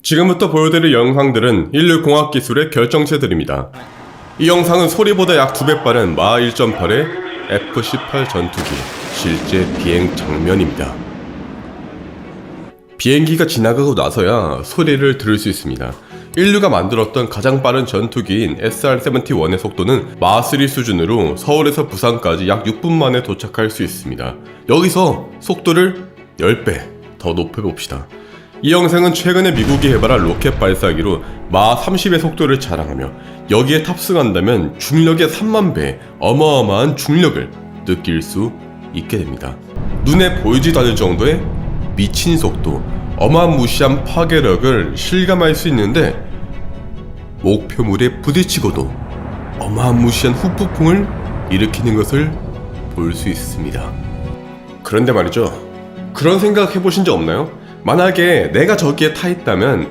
지금부터 보여드릴 영상들은 인류 공학 기술의 결정체들입니다. 이 영상은 소리보다 약 2배 빠른 마 1.8의 F-18 전투기 실제 비행 장면입니다. 비행기가 지나가고 나서야 소리를 들을 수 있습니다. 인류가 만들었던 가장 빠른 전투기인 SR-71의 속도는 마3 수준으로 서울에서 부산까지 약 6분 만에 도착할 수 있습니다. 여기서 속도를 10배 더 높여봅시다. 이 영상은 최근에 미국이 개발한 로켓 발사기로 마 30의 속도를 자랑하며 여기에 탑승한다면 중력의 3만 배 어마어마한 중력을 느낄 수 있게 됩니다. 눈에 보이지도 않을 정도의 미친 속도, 어마무시한 파괴력을 실감할 수 있는데 목표물에 부딪히고도 어마무시한 후폭풍을 일으키는 것을 볼 수 있습니다. 그런데 말이죠, 그런 생각 해보신 적 없나요? 만약에 내가 저기에 타있다면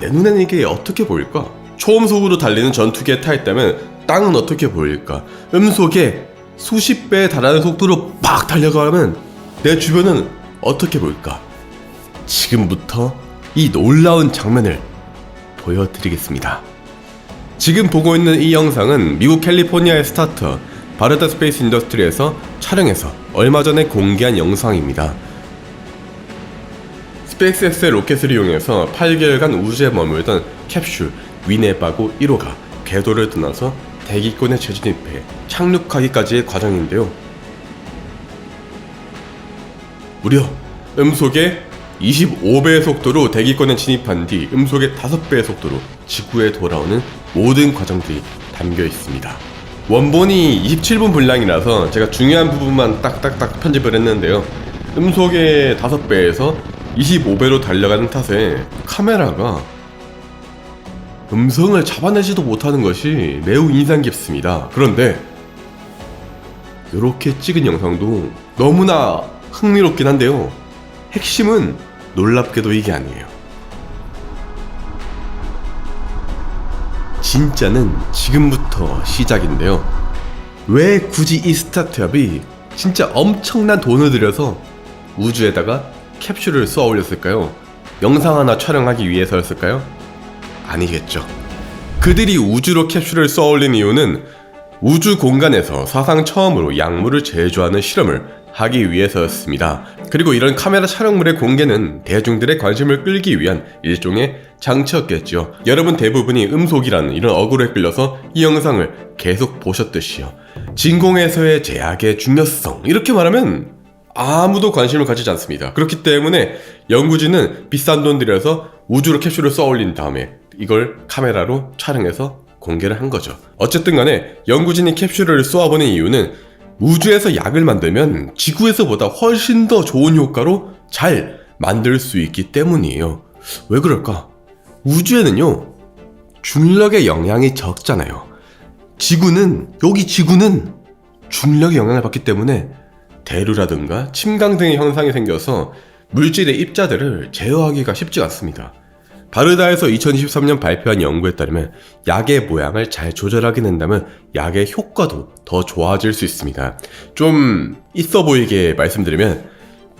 내 눈에는 이게 어떻게 보일까? 초음속으로 달리는 전투기에 타있다면 땅은 어떻게 보일까? 음속에 수십 배에 달하는 속도로 막 달려가면 내 주변은 어떻게 보일까? 지금부터 이 놀라운 장면을 보여드리겠습니다. 지금 보고 있는 이 영상은 미국 캘리포니아의 스타트업 바르다 스페이스 인더스트리에서 촬영해서 얼마 전에 공개한 영상입니다. 스페이스X의 로켓을 이용해서 8개월간 우주에 머물던 캡슐 위네바고 1호가 궤도를 떠나서 대기권에 재진입해 착륙하기까지의 과정인데요. 무려 음속의 25배의 속도로 대기권에 진입한 뒤 음속의 5배의 속도로 지구에 돌아오는 모든 과정들이 담겨 있습니다. 원본이 27분 분량이라서 제가 중요한 부분만 딱딱딱 편집을 했는데요. 음속의 5배에서 25배로 달려가는 탓에 카메라가 음성을 잡아내지도 못하는 것이 매우 인상 깊습니다. 그런데 이렇게 찍은 영상도 너무나 흥미롭긴 한데요, 핵심은 놀랍게도 이게 아니에요. 진짜는 지금부터 시작인데요. 왜 굳이 이 스타트업이 진짜 엄청난 돈을 들여서 우주에다가 캡슐을 쏘아 올렸을까요? 영상 하나 촬영하기 위해서였을까요? 아니겠죠. 그들이 우주로 캡슐을 쏘아 올린 이유는 우주 공간에서 사상 처음으로 약물을 제조하는 실험을 하기 위해서였습니다. 그리고 이런 카메라 촬영물의 공개는 대중들의 관심을 끌기 위한 일종의 장치였겠죠. 여러분 대부분이 음속이라는 이런 어그로에 끌려서 이 영상을 계속 보셨듯이요. 진공에서의 제약의 중요성, 이렇게 말하면 아무도 관심을 가지지 않습니다. 그렇기 때문에 연구진은 비싼 돈 들여서 우주로 캡슐을 쏘아 올린 다음에 이걸 카메라로 촬영해서 공개를 한 거죠. 어쨌든 간에 연구진이 캡슐을 쏘아보는 이유는 우주에서 약을 만들면 지구에서보다 훨씬 더 좋은 효과로 잘 만들 수 있기 때문이에요. 왜 그럴까? 우주에는요, 중력의 영향이 적잖아요. 지구는 중력의 영향을 받기 때문에 대류라든가 침강 등의 현상이 생겨서 물질의 입자들을 제어하기가 쉽지 않습니다. 바르다에서 2023년 발표한 연구에 따르면 약의 모양을 잘 조절하게 된다면 약의 효과도 더 좋아질 수 있습니다. 좀 있어 보이게 말씀드리면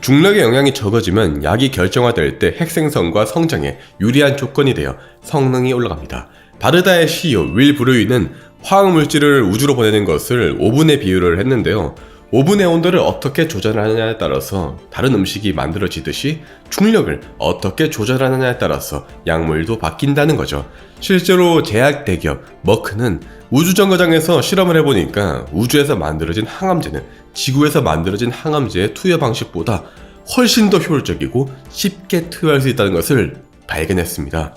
중력의 영향이 적어지면 약이 결정화될 때 핵생성과 성장에 유리한 조건이 되어 성능이 올라갑니다. 바르다의 CEO 윌 브루이는 화학물질을 우주로 보내는 것을 오븐에 비유를 했는데요. 오븐의 온도를 어떻게 조절하느냐에 따라서 다른 음식이 만들어지듯이 중력을 어떻게 조절하느냐에 따라서 약물도 바뀐다는 거죠. 실제로 제약 대기업 머크는 우주정거장에서 실험을 해보니까 우주에서 만들어진 항암제는 지구에서 만들어진 항암제의 투여 방식보다 훨씬 더 효율적이고 쉽게 투여할 수 있다는 것을 발견했습니다.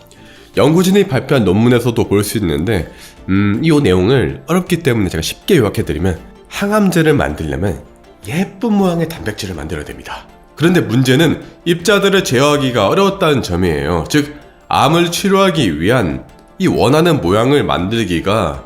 연구진이 발표한 논문에서도 볼 수 있는데 이 내용을 어렵기 때문에 제가 쉽게 요약해드리면, 항암제를 만들려면 예쁜 모양의 단백질을 만들어야 됩니다. 그런데 문제는 입자들을 제어하기가 어려웠다는 점이에요. 즉, 암을 치료하기 위한 이 원하는 모양을 만들기가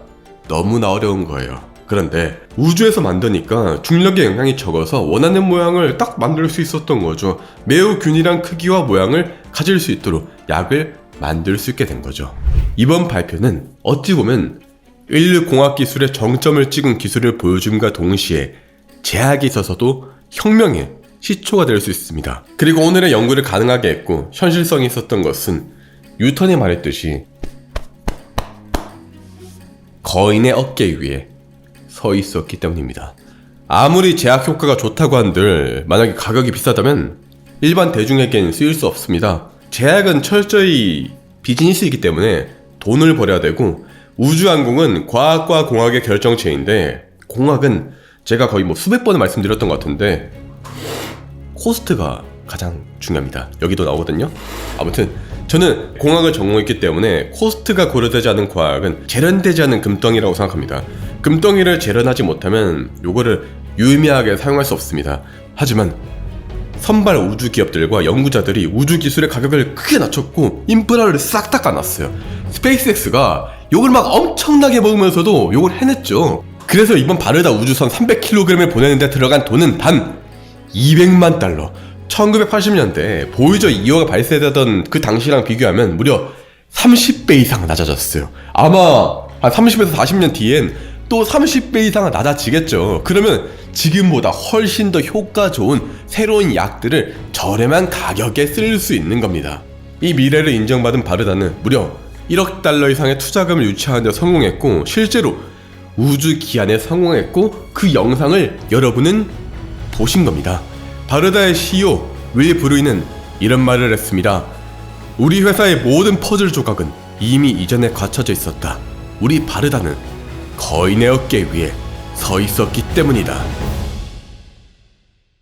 너무나 어려운 거예요. 그런데 우주에서 만드니까 중력의 영향이 적어서 원하는 모양을 딱 만들 수 있었던 거죠. 매우 균일한 크기와 모양을 가질 수 있도록 약을 만들 수 있게 된 거죠. 이번 발표는 어찌 보면 인류 공학 기술의 정점을 찍은 기술을 보여줌과 동시에 제약이 있어서도 혁명의 시초가 될 수 있습니다. 그리고 오늘의 연구를 가능하게 했고 현실성이 있었던 것은 뉴턴이 말했듯이 거인의 어깨 위에 서 있었기 때문입니다. 아무리 제약 효과가 좋다고 한들 만약에 가격이 비싸다면 일반 대중에겐 쓰일 수 없습니다. 제약은 철저히 비즈니스이기 때문에 돈을 벌여야 되고, 우주항공은 과학과 공학의 결정체인데, 공학은 제가 거의 수백 번을 말씀드렸던 것 같은데 코스트가 가장 중요합니다. 여기도 나오거든요. 아무튼 저는 공학을 전공했기 때문에 코스트가 고려되지 않은 과학은 재련되지 않은 금덩이라고 생각합니다. 금덩이를 재련하지 못하면 요거를 유의미하게 사용할 수 없습니다. 하지만 선발 우주 기업들과 연구자들이 우주 기술의 가격을 크게 낮췄고 인프라를 싹 다 까놨어요. 스페이스X가 요걸 막 엄청나게 먹으면서도 요걸 해냈죠. 그래서 이번 바르다 우주선 300kg을 보내는데 들어간 돈은 단 200만 달러. 1980년대 보이저 2호가 발사되던 그 당시랑 비교하면 무려 30배 이상 낮아졌어요. 아마 한 30에서 40년 뒤엔 또 30배 이상 낮아지겠죠. 그러면 지금보다 훨씬 더 효과 좋은 새로운 약들을 저렴한 가격에 쓸 수 있는 겁니다. 이 미래를 인정받은 바르다는 무려 1억 달러 이상의 투자금을 유치하는 데 성공했고, 실제로 우주 기안에 성공했고, 그 영상을 여러분은 보신 겁니다. 바르다의 CEO 윌 브루이는 이런 말을 했습니다. 우리 회사의 모든 퍼즐 조각은 이미 이전에 갖춰져 있었다. 우리 바르다는 거인의 어깨 위에 서 있었기 때문이다.